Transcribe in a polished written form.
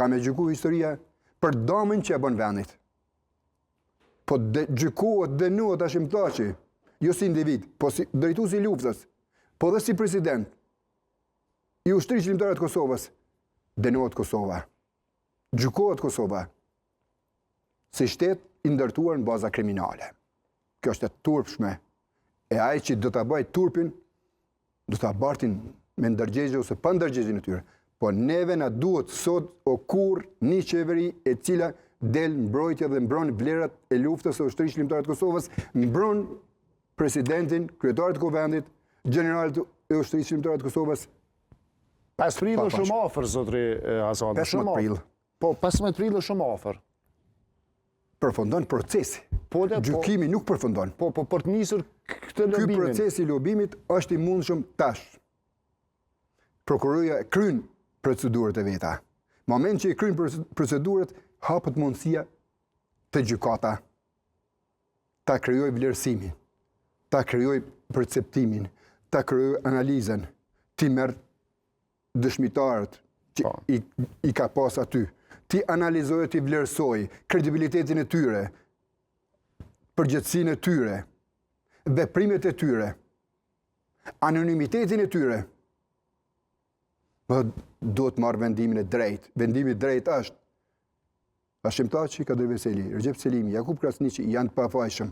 ka me gjyku historia për damën që e bën vendit. Po gjykohet, dënohet Hashim Thaçi, jo si individ, po si drejtuesi i luftës, po dhe si president i ushtrisë shqiptare të Kosovës, dënohet Kosova. Gjykohet Kosova si shtet i ndërtuar në baza kriminale. Kjo është e turpshme. E ai që do ta bëj turpin, do ta bartin me ndërgjegje ose pa ndërgjegjen e tyre. Po neve na duhet sot o kur një qeveri e cila del mbrojtja dhe mbron vlerat e luftës së ushtrisë shqiptare të Kosovës, mbron presidentin, kryetarin e kuvendit, generalit e ushtrisë shqiptare të Kosovës. 5 prill është shumë afër, zotri Hasani. 15 prill. Po 15 prill është shumë afër. Përfundon procesi. Gjykimi nuk përfundon. Po për të nisur këtë lobimin. Ky proces i lobimit është i mundshëm tash. Prokuroria kryen procedurat e veta. Moment që i kryen procedurat, hapet mundësia të gjykata ta krijoj vlerësimin, ta krijoj perceptimin, ta krijoj analizën, ti merr dëshmitarët që i ka pas aty, ti analizoj, ti vlerësoj kredibilitetin e tyre, përgjegjësinë e tyre, veprimet e tyre, anonimitetin e tyre. Do të marrë vendimin e drejtë. Vendimi i drejtë është Hashim Thaçi, Kadir Veseli, Recep Selimi, Jakub Krasniqi janë të pafajshëm.